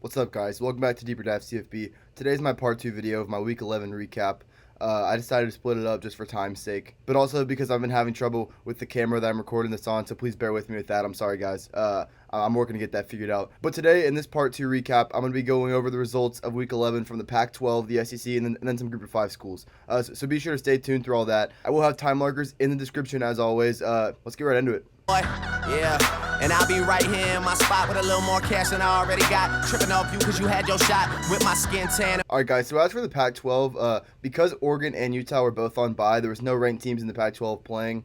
What's up, guys? Welcome back to Deeper Dive CFB. Today's my part 2 video of my Week 11 recap. I decided to split it up just for time's sake, but also because I've been having trouble with the camera that I'm recording this on, so please bear with me with that. I'm sorry, guys. I'm working to get that figured out. But today, in this part 2 recap, I'm going to be going over the results of Week 11 from the Pac12, the SEC, and then some Group of 5 schools. So be sure to stay tuned through all that. I will have time markers in the description, as always. Let's get right into it. Yeah, and I'll be right here in my spot with a little more cash than I already got. Tripping off you because you had your shot with my skin tan. Alright, guys, so as for the Pac-12, because Oregon and Utah were both on bye, there was no ranked teams in the Pac-12 playing.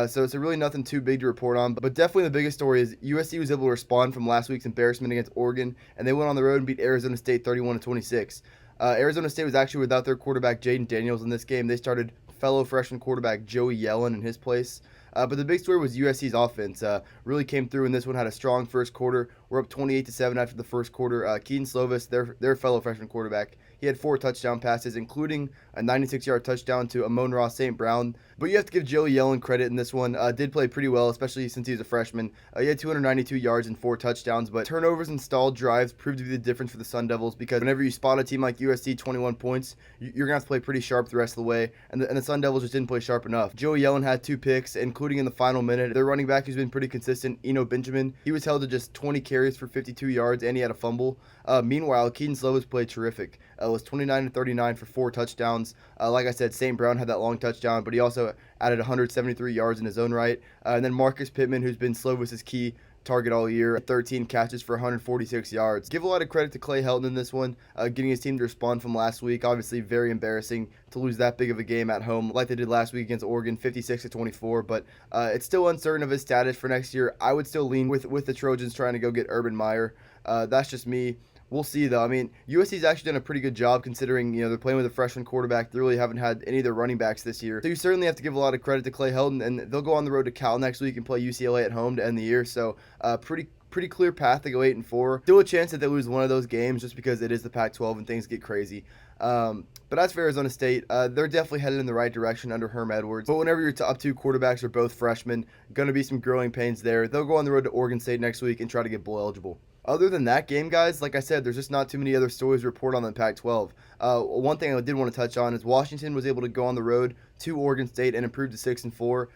So it's really nothing too big to report on. But definitely the biggest story is USC was able to respond from last week's embarrassment against Oregon, and they went on the road and beat Arizona State 31-26. Arizona State was actually without their quarterback Jaden Daniels in this game. They started fellow freshman quarterback Joey Yellen in his place. But the big story was USC's offense. Really came through in this one, had a strong first quarter. We're up 28-7 after the first quarter. Keaton Slovis, their fellow freshman quarterback, he had 4 touchdown passes, including a 96-yard touchdown to Amon-Ra St. Brown. But you have to give Joey Yellen credit in this one. Did play pretty well, especially since he was a freshman. He had 292 yards and 4 touchdowns, but turnovers and stalled drives proved to be the difference for the Sun Devils, because whenever you spot a team like USC 21 points, you're going to have to play pretty sharp the rest of the way, and the Sun Devils just didn't play sharp enough. Joey Yellen had 2 picks, including in the final minute. Their running back, who's been pretty consistent, Eno Benjamin, he was held to just 20 carries for 52 yards, and he had a fumble. Meanwhile, Keaton Slovis played terrific. It was 29-39 for 4 touchdowns. Like I said, St. Brown had that long touchdown, but he also added 173 yards in his own right. And then Marcus Pittman, who's been Slovis's key target all year, 13 catches for 146 yards. Give a lot of credit to Clay Helton in this one, getting his team to respond from last week. Obviously very embarrassing to lose that big of a game at home like they did last week against Oregon, 56-24, but it's still uncertain of his status for next year. I would still lean with the Trojans trying to go get Urban Meyer. That's just me. We'll see, though. I mean, USC's actually done a pretty good job considering, they're playing with a freshman quarterback. They really haven't had any of their running backs this year. So you certainly have to give a lot of credit to Clay Helton, and they'll go on the road to Cal next week and play UCLA at home to end the year. So pretty clear path to go 8-4. Still a chance that they lose one of those games just because it is the Pac-12 and things get crazy. But as for Arizona State, they're definitely headed in the right direction under Herm Edwards. But whenever your top 2 quarterbacks are both freshmen, going to be some growing pains there. They'll go on the road to Oregon State next week and try to get bowl eligible. Other than that game, guys, like I said, there's just not too many other stories to report on the Pac-12. One thing I did want to touch on is Washington was able to go on the road to Oregon State and improve to 6-4.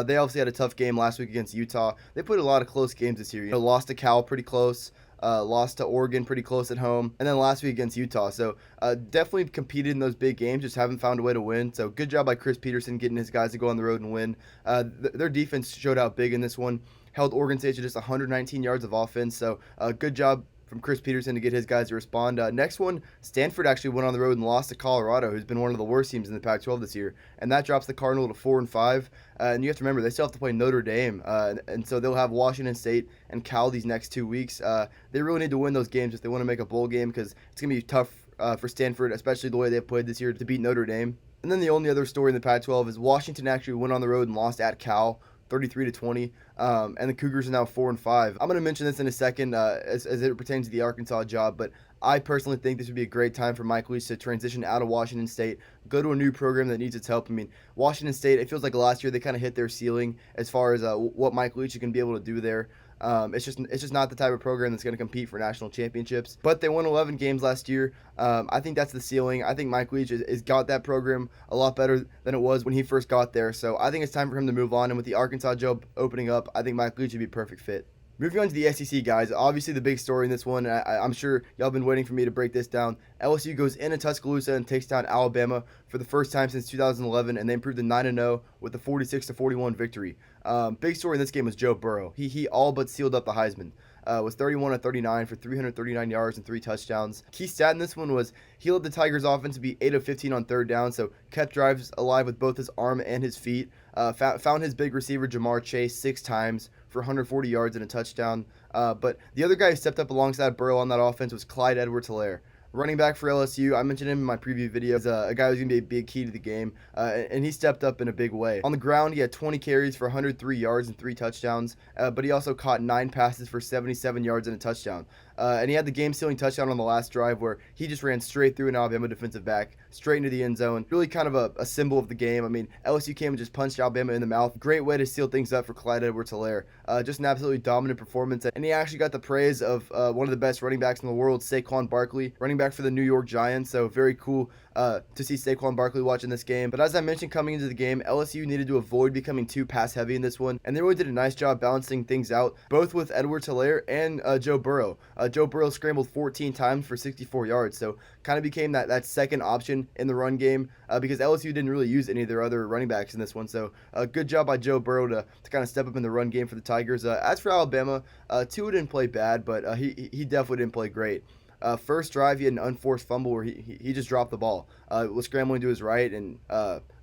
They obviously had a tough game last week against Utah. They played a lot of close games this year. Lost to Cal pretty close. Lost to Oregon pretty close at home, and then last week against Utah. So definitely competed in those big games, just haven't found a way to win. So good job by Chris Peterson getting his guys to go on the road and win. Their defense showed out big in this one, held Oregon State to just 119 yards of offense. So good job from Chris Peterson to get his guys to respond. Next one, Stanford actually went on the road and lost to Colorado, who's been one of the worst teams in the Pac-12 this year, and that drops the Cardinal to 4-5. And you have to remember, they still have to play Notre Dame, and so they'll have Washington State and Cal these next 2 weeks. They really need to win those games if they want to make a bowl game, because it's going to be tough for Stanford, especially the way they've played this year, to beat Notre Dame. And then the only other story in the Pac-12 is Washington actually went on the road and lost at Cal, 33-20, and the Cougars are now 4-5. I'm going to mention this in a second as it pertains to the Arkansas job, but I personally think this would be a great time for Mike Leach to transition out of Washington State, go to a new program that needs its help. I mean, Washington State, it feels like last year they kind of hit their ceiling as far as what Mike Leach can be able to do there. It's just not the type of program that's going to compete for national championships. But they won 11 games last year. I think that's the ceiling. I think Mike Leach has got that program a lot better than it was when he first got there. So I think it's time for him to move on. And with the Arkansas job opening up, I think Mike Leach would be a perfect fit. Moving on to the SEC, guys. Obviously, the big story in this one, I'm sure y'all been waiting for me to break this down. LSU goes into Tuscaloosa and takes down Alabama for the first time since 2011, and they improved to 9-0 with a 46-41 victory. Big story in this game was Joe Burrow. He all but sealed up the Heisman. Was 31-39 for 339 yards and 3 touchdowns. Key stat in this one was he led the Tigers' offense to be 8 of 15 on third down, so kept drives alive with both his arm and his feet. Found his big receiver Jamar Chase 6 times for 140 yards and a touchdown. But the other guy who stepped up alongside Burrow on that offense was Clyde Edwards-Helaire. Running back for LSU, I mentioned him in my preview video as a guy who's going to be a big key to the game, and he stepped up in a big way. On the ground, he had 20 carries for 103 yards and 3 touchdowns, but he also caught 9 passes for 77 yards and a touchdown. And he had the game-sealing touchdown on the last drive where he just ran straight through an Alabama defensive back, straight into the end zone. Really kind of a symbol of the game. I mean, LSU came and just punched Alabama in the mouth. Great way to seal things up for Clyde Edwards-Helaire. Just an absolutely dominant performance. And he actually got the praise of one of the best running backs in the world, Saquon Barkley, running back for the New York Giants. So very cool to see Saquon Barkley watching this game. But as I mentioned coming into the game, LSU needed to avoid becoming too pass-heavy in this one. And they really did a nice job balancing things out, both with Edwards-Helaire and Joe Burrow. Joe Burrow scrambled 14 times for 64 yards. So kind of became that second option in the run game because LSU didn't really use any of their other running backs in this one. So good job by Joe Burrow to kind of step up in the run game for the Tigers. As for Alabama, Tua didn't play bad, but he definitely didn't play great. First drive, he had an unforced fumble where he just dropped the ball. Was scrambling to his right and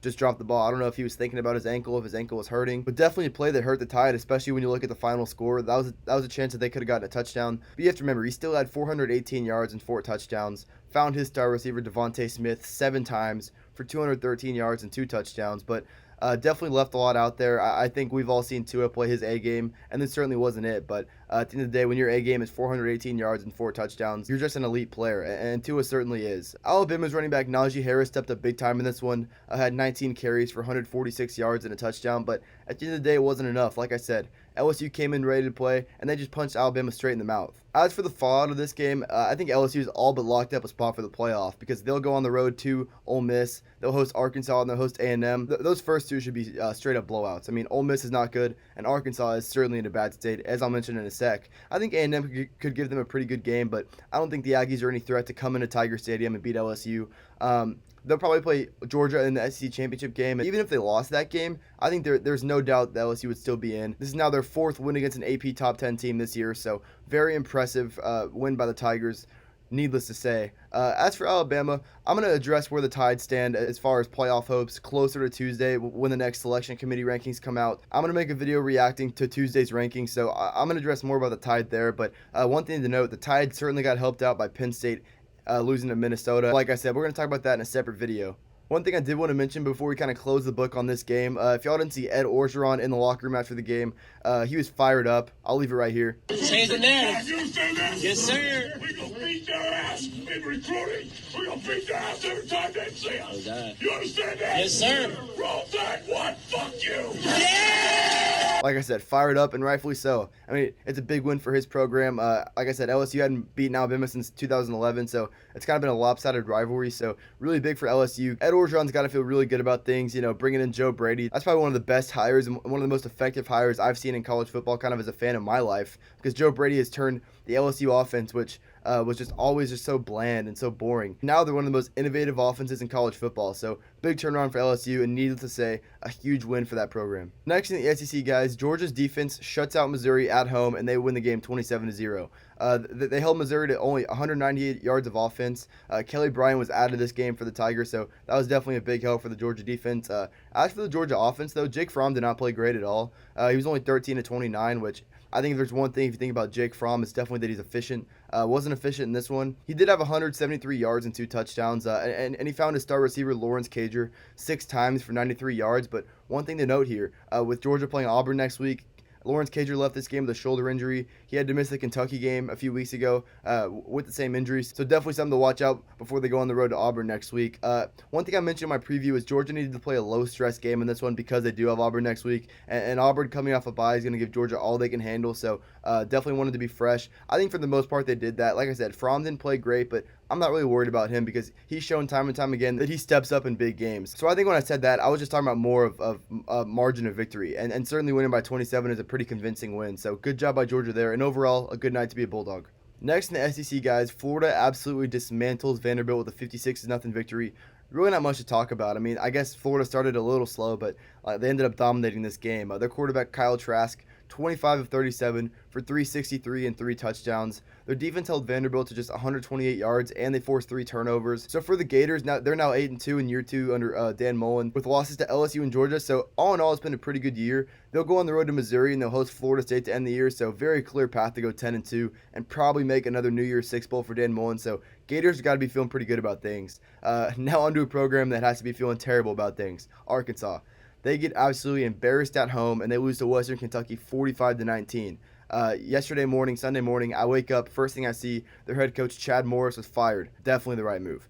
just dropped the ball. I don't know if he was thinking about his ankle, if his ankle was hurting, but definitely a play that hurt the Tide, especially when you look at the final score. That was a chance that they could have gotten a touchdown. But you have to remember, he still had 418 yards and 4 touchdowns. Found his star receiver Devontae Smith 7 times for 213 yards and 2 touchdowns. But definitely left a lot out there. I think we've all seen Tua play his A game, and this certainly wasn't it. But at the end of the day, when your A game is 418 yards and 4 touchdowns, you're just an elite player, and Tua certainly is. Alabama's running back Najee Harris stepped up big time in this one. Had 19 carries for 146 yards and a touchdown, but at the end of the day, it wasn't enough. Like I said, LSU came in ready to play, and they just punched Alabama straight in the mouth. As for the fallout of this game, I think LSU is all but locked up a spot for the playoff because they'll go on the road to Ole Miss. They'll host Arkansas, and they'll host A&M. Those first two should be straight-up blowouts. I mean, Ole Miss is not good, and Arkansas is certainly in a bad state, as I'll mention in a sec. I think A&M could give them a pretty good game, but I don't think the Aggies are any threat to come into Tiger Stadium and beat LSU. They'll probably play Georgia in the SEC championship game. And even if they lost that game, I think there's no doubt that LSU would still be in. This is now their 4th win against an AP top 10 team this year, so very impressive win by the Tigers, needless to say. As for Alabama, I'm going to address where the Tide stand as far as playoff hopes closer to Tuesday when the next selection committee rankings come out. I'm going to make a video reacting to Tuesday's rankings, so I'm going to address more about the Tide there. But one thing to note, the Tide certainly got helped out by Penn State losing to Minnesota. Like I said, we're going to talk about that in a separate video. One thing I did want to mention before we kind of close the book on this game, if y'all didn't see Ed Orgeron in the locker room after the game, he was fired up. I'll leave it right here. Change the narrative. You understand that? Yes, sir. We gonna beat their ass in recruiting. We gonna beat their ass every time they see us. Okay. You understand that? Yes, sir. Roll Tide, what? Fuck you. Yeah! Like I said, fired up, and rightfully so. I mean, it's a big win for his program. Like I said, LSU hadn't beaten Alabama since 2011, so it's kind of been a lopsided rivalry, so really big for LSU. Ed Orgeron's got to feel really good about things, you know, bringing in Joe Brady. That's probably one of the best hires and one of the most effective hires I've seen in college football kind of as a fan of my life, because Joe Brady has turned the LSU offense, which was just always just so bland and so boring. Now they're one of the most innovative offenses in college football, so big turnaround for LSU, and needless to say, a huge win for that program. Next in the SEC, guys, Georgia's defense shuts out Missouri at home, and they win the game 27-0. They held Missouri to only 198 yards of offense. Kelly Bryant was out of this game for the Tigers, so that was definitely a big help for the Georgia defense. As for the Georgia offense, though, Jake Fromm did not play great at all. He was only 13 to 29, which I think if there's one thing, if you think about Jake Fromm, it's definitely that he's efficient. Wasn't efficient in this one. He did have 173 yards and 2 touchdowns, and he found his star receiver, Lawrence Cager, 6 times for 93 yards. But one thing to note here, with Georgia playing Auburn next week, Lawrence Cager left this game with a shoulder injury. He had to miss the Kentucky game a few weeks ago with the same injuries. So definitely something to watch out before they go on the road to Auburn next week. One thing I mentioned in my preview is Georgia needed to play a low-stress game in this one because they do have Auburn next week. And Auburn coming off a bye is going to give Georgia all they can handle. So definitely wanted to be fresh. I think for the most part they did that. Like I said, Fromm didn't play great, but I'm not really worried about him because he's shown time and time again that he steps up in big games. So I think when I said that, I was just talking about more of margin of victory. And certainly winning by 27 is a pretty convincing win. So good job by Georgia there. And overall, a good night to be a Bulldog. Next in the SEC, guys, Florida absolutely dismantles Vanderbilt with a 56-0 victory. Really not much to talk about. I mean, I guess Florida started a little slow, but they ended up dominating this game. Their quarterback, Kyle Trask, 25 of 37 for 363 and 3 touchdowns. Their defense held Vanderbilt to just 128 yards, and they forced 3 turnovers. So for the Gators, they're now 8-2 in year 2 under Dan Mullen, with losses to LSU and Georgia. So all in all, it's been a pretty good year. They'll go on the road to Missouri, and they'll host Florida State to end the year. So very clear path to go 10-2 and probably make another New Year's Six Bowl for Dan Mullen. So Gators got to be feeling pretty good about things. Now onto a program that has to be feeling terrible about things, Arkansas. They get absolutely embarrassed at home, and they lose to Western Kentucky 45-19. Yesterday morning, Sunday morning, I wake up, first thing I see, their head coach Chad Morris was fired. Definitely the right move.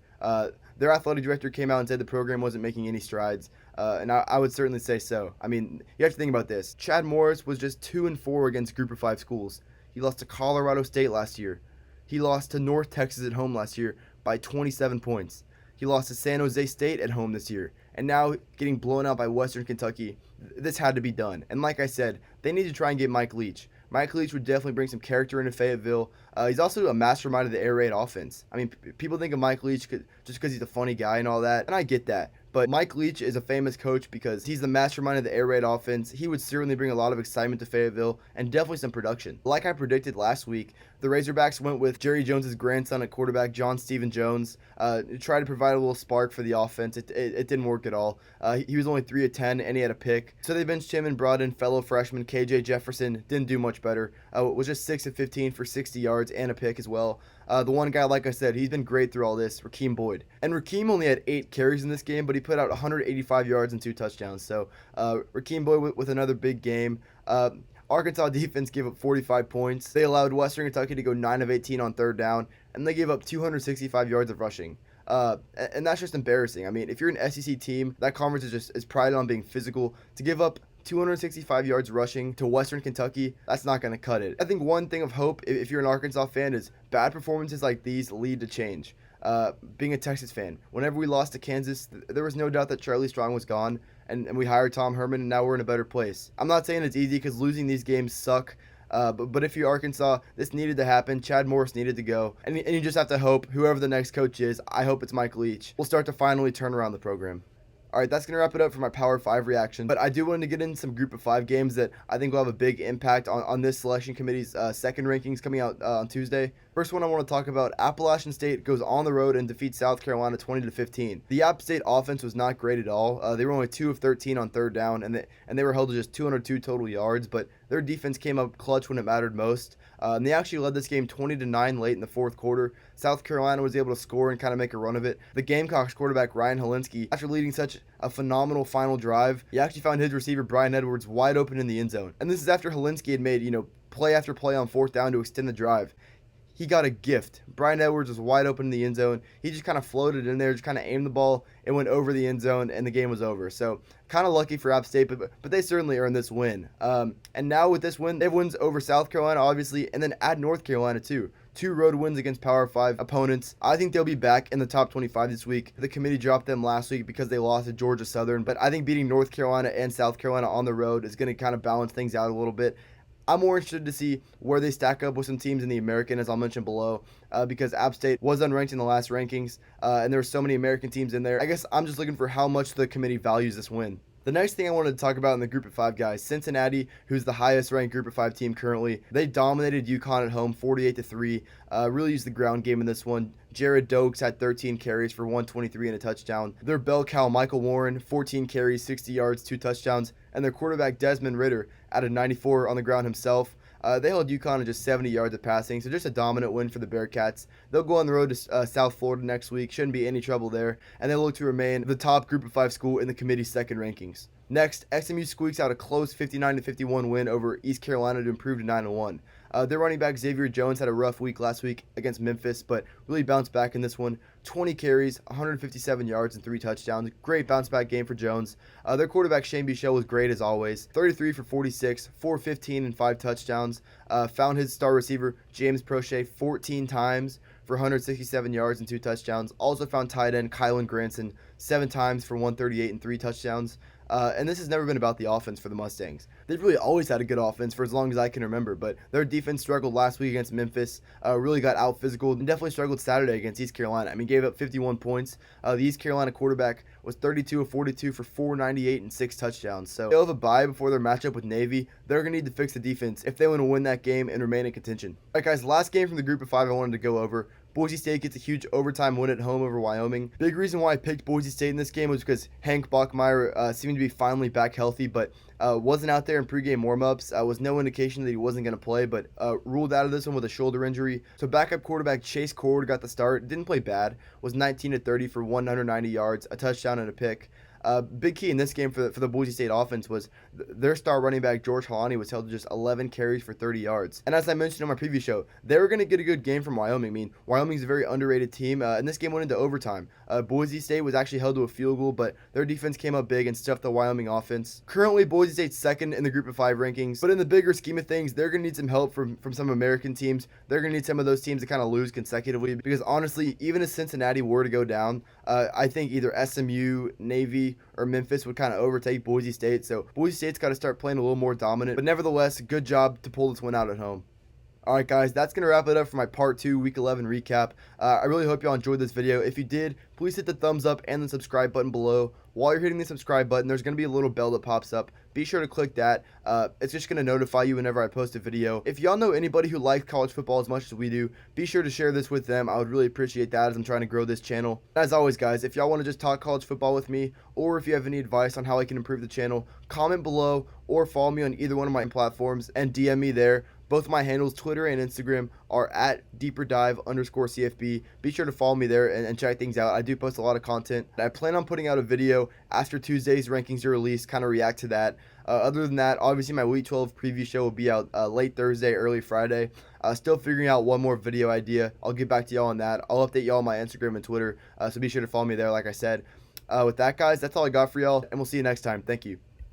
Their athletic director came out and said the program wasn't making any strides, and I would certainly say so. I mean, you have to think about this. Chad Morris was just 2-4 against Group of 5 schools. He lost to Colorado State last year. He lost to North Texas at home last year by 27 points. He lost to San Jose State at home this year. And now getting blown out by Western Kentucky. This had to be done. And like I said, they need to try and get Mike Leach. Mike Leach would definitely bring some character into Fayetteville. He's also a mastermind of the air raid offense. I mean, people think of Mike Leach just because he's a funny guy and all that, and I get that. But Mike Leach is a famous coach because he's the mastermind of the air raid offense. He would certainly bring a lot of excitement to Fayetteville and definitely some production. Like I predicted last week, the Razorbacks went with Jerry Jones' grandson at quarterback, John Stephen Jones, to try to provide a little spark for the offense. It didn't work at all. He was only 3 of 10 and he had a pick. So they benched him and brought in fellow freshman KJ Jefferson. Didn't do much better. Was just 6 of 15 for 60 yards and a pick as well. The one guy, like I said, he's been great through all this, Rakeem Boyd. And Rakeem only had 8 carries in this game, but he put out 185 yards and 2 touchdowns. So Rakeem Boyd with another big game. Arkansas defense gave up 45 points. They allowed Western Kentucky to go 9 of 18 on third down, and they gave up 265 yards of rushing. And that's just embarrassing. I mean, if you're an SEC team, that conference is prided on being physical. To give up 265 yards rushing to Western Kentucky, that's not going to cut it. I think one thing of hope, if you're an Arkansas fan, is bad performances like these lead to change. Being a Texas fan, whenever we lost to Kansas, there was no doubt that Charlie Strong was gone, and we hired Tom Herman, and now we're in a better place. I'm not saying it's easy because losing these games suck, but if you're Arkansas, this needed to happen. Chad Morris needed to go, and you just have to hope whoever the next coach is, I hope it's Mike Leach, will start to finally turn around the program. All right, that's going to wrap it up for my Power 5 reaction. But I do want to get in some Group of 5 games that I think will have a big impact on this selection committee's second rankings coming out on Tuesday. First one I want to talk about, Appalachian State goes on the road and defeats South Carolina 20-15. The App State offense was not great at all. They were only 2 of 13 on third down, and they were held to just 202 total yards, but their defense came up clutch when it mattered most. And they actually led this game 20-9 late in the fourth quarter. South Carolina was able to score and kind of make a run of it. The Gamecocks quarterback Ryan Helinski, after leading such a phenomenal final drive, he actually found his receiver Brian Edwards wide open in the end zone. And this is after Helinski had made, play after play on fourth down to extend the drive. He got a gift. Brian Edwards was wide open in the end zone. He just kind of floated in there, just kind of aimed the ball. It went over the end zone, and the game was over. So kind of lucky for App State, but they certainly earned this win. And now with this win, they have wins over South Carolina, obviously, and then add North Carolina, too. 2 road wins against Power 5 opponents. I think they'll be back in the top 25 this week. The committee dropped them last week because they lost to Georgia Southern, but I think beating North Carolina and South Carolina on the road is going to kind of balance things out a little bit. I'm more interested to see where they stack up with some teams in the American, as I'll mention below, because App State was unranked in the last rankings, and there were so many American teams in there. I guess I'm just looking for how much the committee values this win. The next thing I wanted to talk about in the Group of 5 guys, Cincinnati, who's the highest ranked Group of 5 team currently, they dominated UConn at home 48-3. Really used the ground game in this one. Jared Dokes had 13 carries for 123 and a touchdown. Their bell cow Michael Warren, 14 carries, 60 yards, 2 touchdowns, and their quarterback Desmond Ritter added 94 on the ground himself. They held UConn to just 70 yards of passing, so just a dominant win for the Bearcats. They'll go on the road to South Florida next week. Shouldn't be any trouble there, and they look to remain the top Group of 5 school in the committee's second rankings. Next, SMU squeaks out a close 59-51 win over East Carolina to improve to 9-1. Their running back Xavier Jones had a rough week last week against Memphis, but really bounced back in this one. 20 carries, 157 yards, and 3 touchdowns. Great bounce back game for Jones. Their quarterback Shane Bichelle was great as always. 33 for 46, 415 and 5 touchdowns. Found his star receiver James Prochet 14 times for 167 yards and 2 touchdowns. Also found tight end Kylan Granson 7 times for 138 and 3 touchdowns. And this has never been about the offense for the Mustangs. They've really always had a good offense for as long as I can remember, but their defense struggled last week against Memphis, really got out physical, and definitely struggled Saturday against East Carolina. I mean, gave up 51 points. The East Carolina quarterback was 32 of 42 for 498 and 6 touchdowns. So they'll have a bye before their matchup with Navy. They're going to need to fix the defense if they want to win that game and remain in contention. All right, guys, last game from the Group of 5 I wanted to go over. Boise State gets a huge overtime win at home over Wyoming. Big reason why I picked Boise State in this game was because Hank Bachmeier seemed to be finally back healthy, but wasn't out there in pregame warm-ups. Was no indication that he wasn't going to play, but ruled out of this one with a shoulder injury. So backup quarterback Chase Cord got the start. Didn't play bad. Was 19 of 30 for 190 yards, a touchdown and a pick. Big key in this game for the Boise State offense was their star running back George Halani was held to just 11 carries for 30 yards. And as I mentioned on my previous show, they were going to get a good game from Wyoming. I mean, Wyoming's a very underrated team, and this game went into overtime. Boise State was actually held to a field goal, but their defense came up big and stuffed the Wyoming offense. Currently, Boise State's second in the Group of 5 rankings, but in the bigger scheme of things, they're going to need some help from some American teams. They're going to need some of those teams to kind of lose consecutively, because honestly, even if Cincinnati were to go down, I think either SMU, Navy, or Memphis would kind of overtake Boise State. So Boise State's got to start playing a little more dominant. But nevertheless, good job to pull this one out at home. Alright guys, that's going to wrap it up for my Part 2 Week 11 recap. I really hope y'all enjoyed this video. If you did, please hit the thumbs up and the subscribe button below. While you're hitting the subscribe button, there's going to be a little bell that pops up. Be sure to click that. It's just going to notify you whenever I post a video. If y'all know anybody who likes college football as much as we do, be sure to share this with them. I would really appreciate that as I'm trying to grow this channel. As always guys, if y'all want to just talk college football with me, or if you have any advice on how I can improve the channel, comment below or follow me on either one of my platforms and DM me there. Both my handles, Twitter and Instagram, are at @deeperdive_CFB. Be sure to follow me there and check things out. I do post a lot of content. I plan on putting out a video after Tuesday's rankings are released, kind of react to that. Other than that, obviously my Week 12 preview show will be out late Thursday, early Friday. Still figuring out one more video idea. I'll get back to y'all on that. I'll update y'all on my Instagram and Twitter, so be sure to follow me there like I said. With that, guys, that's all I got for y'all, and we'll see you next time. Thank you.